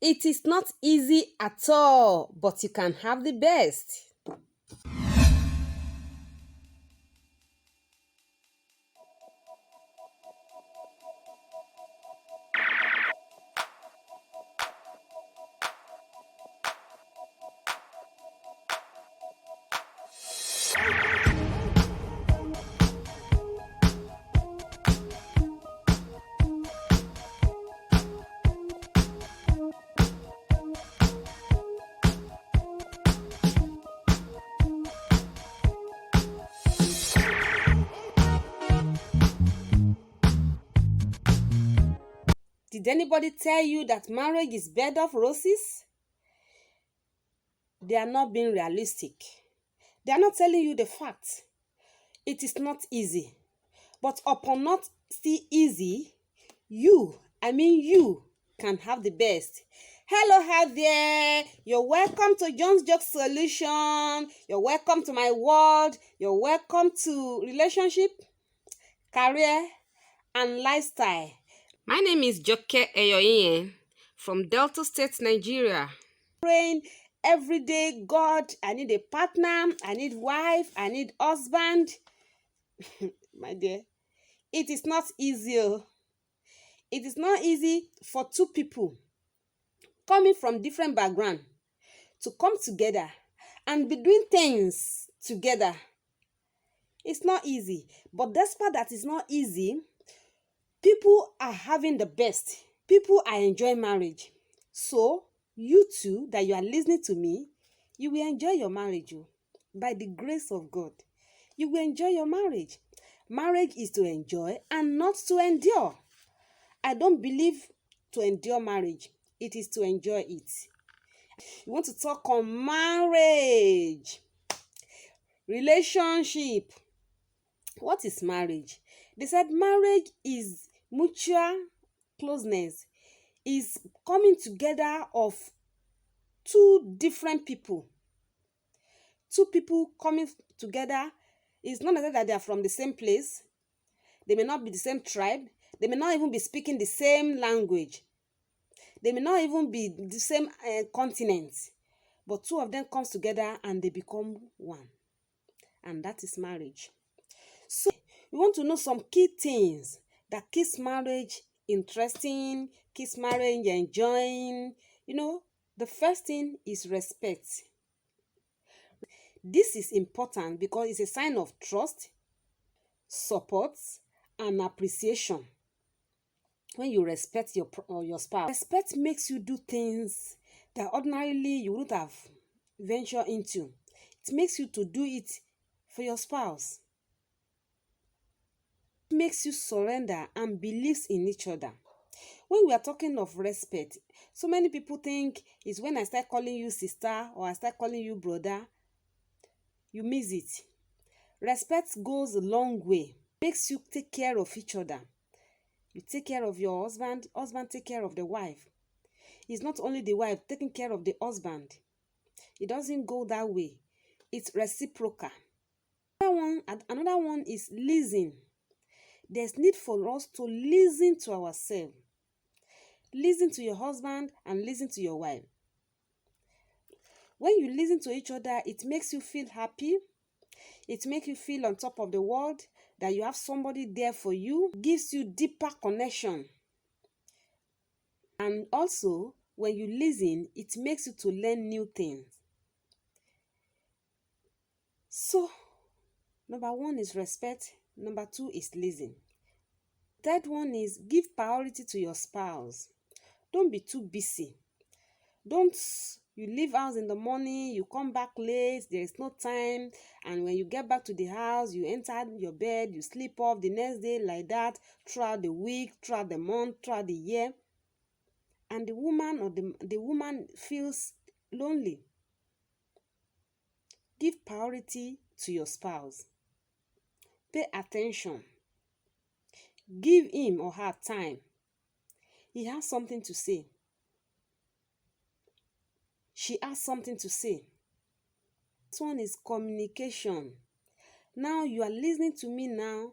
It is not easy at all, but you can have the best. Did anybody tell you that marriage is bed of roses? They are not being realistic. They are not telling you the fact. It is not easy. But upon not still easy, you can have the best. Hello, hi there. You're welcome to John's Joke Solution. You're welcome to my world. You're welcome to relationship, career, and lifestyle. My name is Joke Eyoyin from Delta State, Nigeria. Praying every day, God, I need a partner, I need wife, I need husband. My dear, it is not easy. It is not easy for two people coming from different background to come together and be doing things together. It's not easy. But despite that it's not easy, people are having the best. People are enjoying marriage. So, you too, that you are listening to me, you will enjoy your marriage. By the grace of God, you will enjoy your marriage. Marriage is to enjoy and not to endure. I don't believe to endure marriage. It is to enjoy it. You want to talk on marriage, relationship. What is marriage? They said marriage is mutual closeness, is coming together of two different people. Two people coming together. It's not necessarily that they are from the same place. They may not be the same tribe. They may not even be speaking the same language. They may not even be the same continent. But two of them comes together and they become one. And that is marriage. So we want to know some key things that keeps marriage interesting, keeps marriage enjoying. The first thing is respect. This is important because it's a sign of trust, support, and appreciation. When you respect your spouse, respect makes you do things that ordinarily you wouldn't have ventured into. It makes you to do it for your spouse. It makes you surrender and believes in each other. When we are talking of respect, so many people think it's when I start calling you sister or I start calling you brother, you miss it. Respect goes a long way. It makes you take care of each other. You take care of your husband, husband take care of the wife. It's not only the wife taking care of the husband. It doesn't go that way. It's reciprocal. Another one is listen. There's need for us to listen to ourselves. Listen to your husband and listen to your wife. When you listen to each other, it makes you feel happy. It makes you feel on top of the world, that you have somebody there for you. It gives you deeper connection. And also, when you listen, it makes you to learn new things. So, number one is respect. Number two is listen. Third one is give priority to your spouse. Don't be too busy. You leave house in the morning, you come back late, there is no time, and when you get back to the house, you enter your bed, you sleep off the next day like that, throughout the week, throughout the month, throughout the year. And the woman or the woman feels lonely. Give priority to your spouse. Pay attention. Give him or her time. He has something to say. She has something to say. This one is communication. Now you are listening to me now,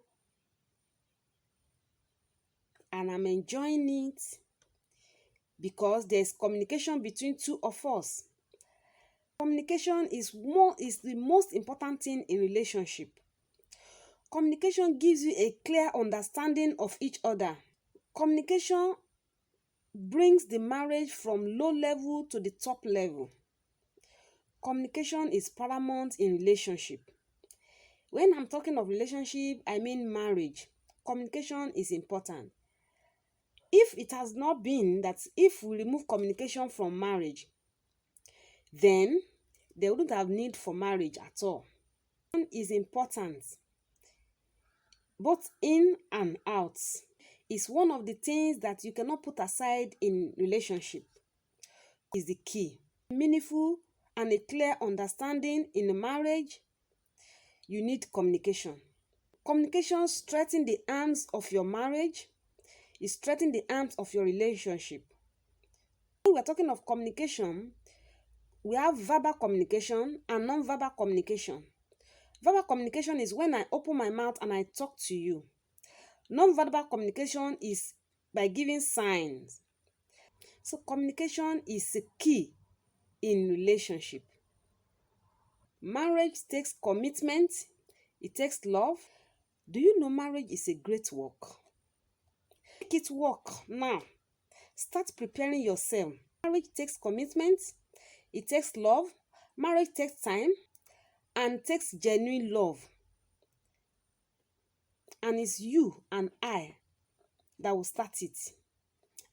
and I'm enjoying it. because there's communication between two of us. Communication is the most important thing in relationship. Communication gives you a clear understanding of each other. Communication brings the marriage from low level to the top level. Communication is paramount in relationship. When I'm talking of relationship, I mean marriage. Communication is important. If it has not been that, if we remove communication from marriage, then there wouldn't have need for marriage at all. Communication is important, both in and out. It's one of the things that you cannot put aside in relationship. Is the key. Meaningful and a clear understanding in a marriage, you need communication. Communication strengthens the arms of your marriage. It strengthens the arms of your relationship. When we're talking of communication, we have verbal communication and non-verbal communication. Verbal communication is when I open my mouth and I talk to you. Non-verbal communication is by giving signs. So communication is a key in relationship. Marriage takes commitment. It takes love. Do you know marriage is a great work? Make it work now. Start preparing yourself. Marriage takes commitment. It takes love. Marriage takes time and takes genuine love. And it's you and I that will start it.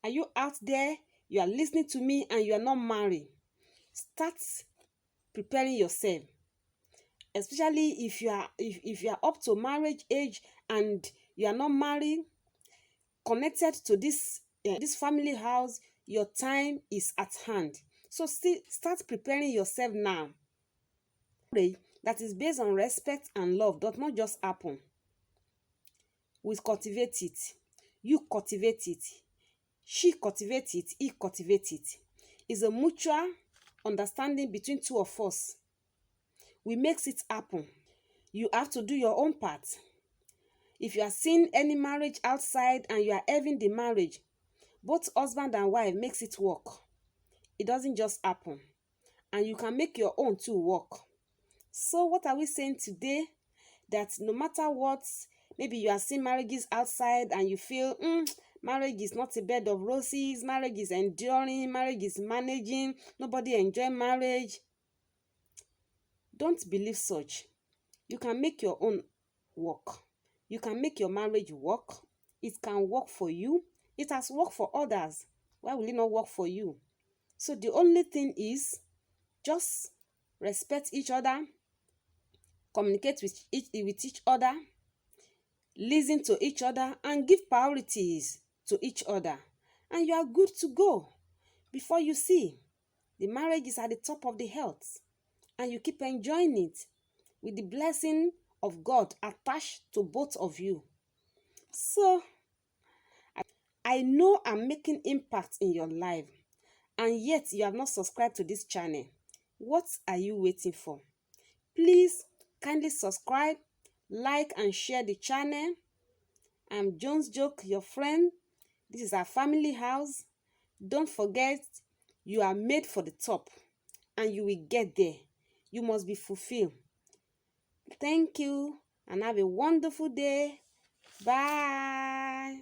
Are you out there? You are listening to me and you are not married. Start preparing yourself. Especially if you are up to marriage age and you are not married, connected to this family house, your time is at hand. So still start preparing yourself now. That is based on respect and love does not just happen. We cultivate it. You cultivate it. She cultivates it. He cultivates it. It's a mutual understanding between two of us. We make it happen. You have to do your own part. If you are seeing any marriage outside and you are having the marriage, both husband and wife makes it work. It doesn't just happen. And you can make your own too work. So what are we saying today? That no matter what, maybe you are seeing marriages outside and you feel, marriage is not a bed of roses, marriage is enduring, marriage is managing, nobody enjoy marriage. Don't believe such. You can make your own work. You can make your marriage work. It can work for you. It has worked for others. Why will it not work for you? So the only thing is just respect each other, communicate with each other, listen to each other, and give priorities to each other. And you are good to go. Before you see, the marriage is at the top of the health. And you keep enjoying it with the blessing of God attached to both of you. So, I know I'm making impact in your life, and yet you have not subscribed to this channel. What are you waiting for? Please kindly subscribe, like, and share the channel. I'm Jones Joke, your friend. This is our family house. Don't forget, you are made for the top, and you will get there. You must be fulfilled. Thank you, and have a wonderful day. Bye.